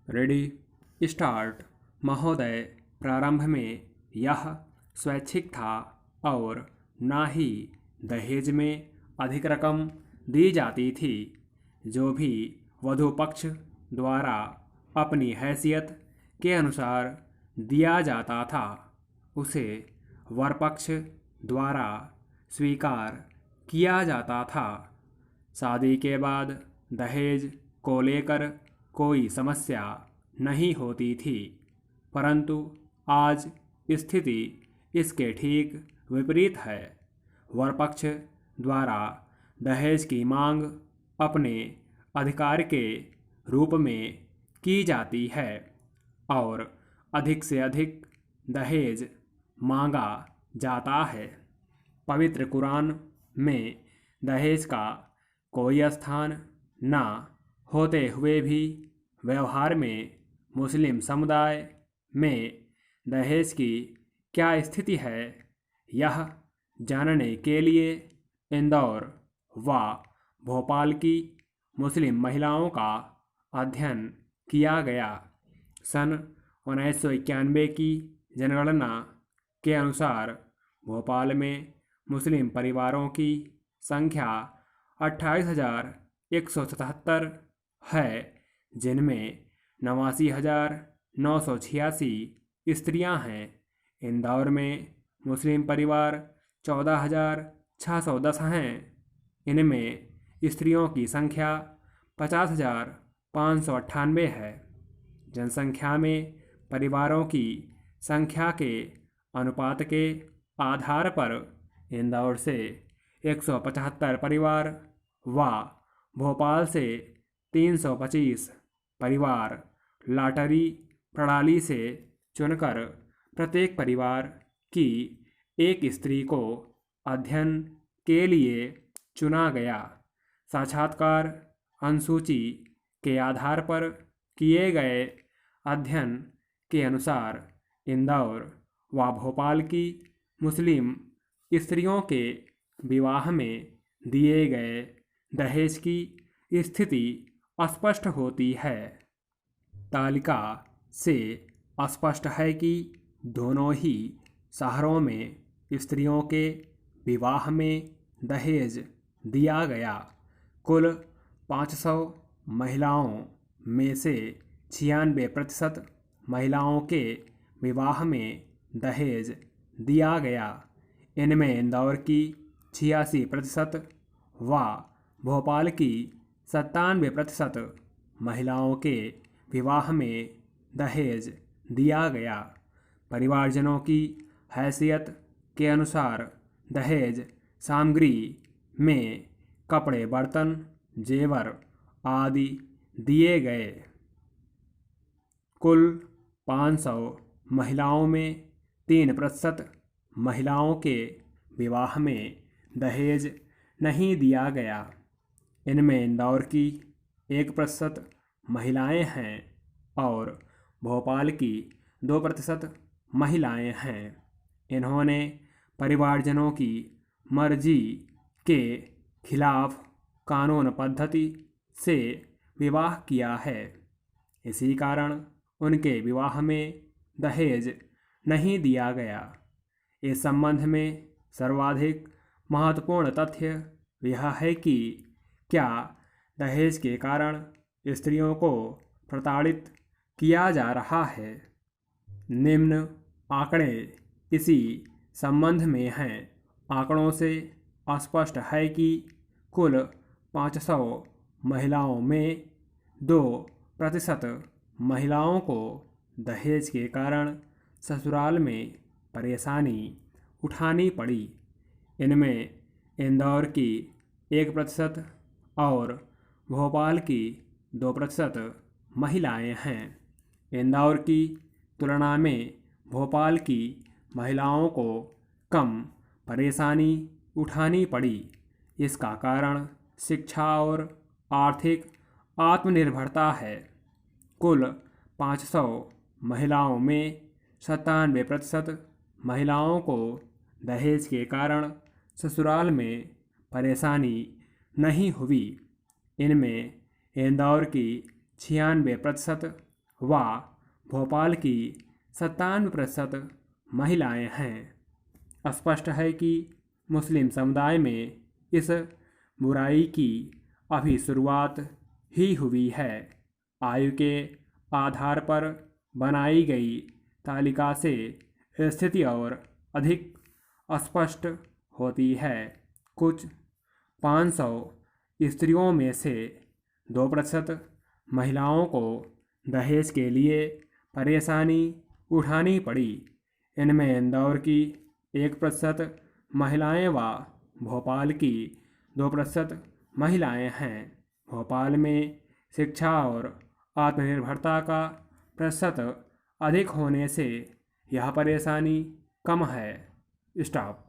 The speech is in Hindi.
Ready start. महोदय, प्रारंभ में यह स्वैच्छिक था और न ही दहेज में अधिक रकम दी जाती थी। जो भी वधू पक्ष द्वारा अपनी हैसियत के अनुसार दिया जाता था उसे वर पक्ष द्वारा स्वीकार किया जाता था। शादी के बाद दहेज को लेकर कोई समस्या नहीं होती थी, परंतु आज स्थिति इसके ठीक विपरीत है। वर पक्ष द्वारा दहेज की मांग अपने अधिकार के रूप में की जाती है और अधिक से अधिक दहेज मांगा जाता है। पवित्र कुरान में दहेज का कोई स्थान न होते हुए भी व्यवहार में मुस्लिम समुदाय में दहेज की क्या स्थिति है, यह जानने के लिए इंदौर व भोपाल की मुस्लिम महिलाओं का अध्ययन किया गया। सन 1991 की जनगणना के अनुसार भोपाल में मुस्लिम परिवारों की संख्या 28,177 है, जिनमें 89,986 स्त्रियां हैं। इंदौर में मुस्लिम परिवार 14,610 हैं। इनमें स्त्रियों की संख्या 50,598 है। जनसंख्या में परिवारों की संख्या के अनुपात के आधार पर इंदौर से 175 परिवार व भोपाल से 325 परिवार लॉटरी प्रणाली से चुनकर प्रत्येक परिवार की एक स्त्री को अध्ययन के लिए चुना गया। साक्षात्कार अनुसूची के आधार पर किए गए अध्ययन के अनुसार इंदौर व भोपाल की मुस्लिम स्त्रियों के विवाह में दिए गए दहेज की स्थिति स्पष्ट होती है। तालिका से स्पष्ट है कि दोनों ही शहरों में स्त्रियों के विवाह में दहेज दिया गया। कुल 500 महिलाओं में से 96% महिलाओं के विवाह में दहेज दिया गया। इनमें इंदौर की 86% व भोपाल की 97% महिलाओं के विवाह में दहेज दिया गया। परिवारजनों की हैसियत के अनुसार दहेज सामग्री में कपड़े, बर्तन, जेवर आदि दिए गए। कुल 500 महिलाओं में 3% महिलाओं के विवाह में दहेज नहीं दिया गया। इनमें इंदौर की 1% महिलाएं हैं और भोपाल की 2% महिलाएं हैं। इन्होंने परिवारजनों की मर्जी के खिलाफ कानून पद्धति से विवाह किया है। इसी कारण उनके विवाह में दहेज नहीं दिया गया। इस संबंध में सर्वाधिक महत्वपूर्ण तथ्य यह है कि क्या दहेज के कारण स्त्रियों को प्रताड़ित किया जा रहा है। निम्न आंकड़े इसी संबंध में हैं। आंकड़ों से स्पष्ट है कि कुल 500 महिलाओं में 2% महिलाओं को दहेज के कारण ससुराल में परेशानी उठानी पड़ी। इनमें इंदौर की 1% और भोपाल की 2% महिलाएं हैं। इंदौर की तुलना में भोपाल की महिलाओं को कम परेशानी उठानी पड़ी। इसका कारण शिक्षा और आर्थिक आत्मनिर्भरता है। कुल 500 महिलाओं में 97% महिलाओं को दहेज के कारण ससुराल में परेशानी नहीं हुई। इनमें इंदौर की 96% व भोपाल की 97% महिलाएं हैं। स्पष्ट है कि मुस्लिम समुदाय में इस बुराई की अभी शुरुआत ही हुई है। आयु के आधार पर बनाई गई तालिका से स्थिति और अधिक स्पष्ट होती है। कुछ 500 स्त्रियों में से 2% महिलाओं को दहेज के लिए परेशानी उठानी पड़ी। इनमें इंदौर की 1% महिलाएं व भोपाल की 2% महिलाएं हैं। भोपाल में शिक्षा और आत्मनिर्भरता का प्रतिशत अधिक होने से यह परेशानी कम है। स्टॉप।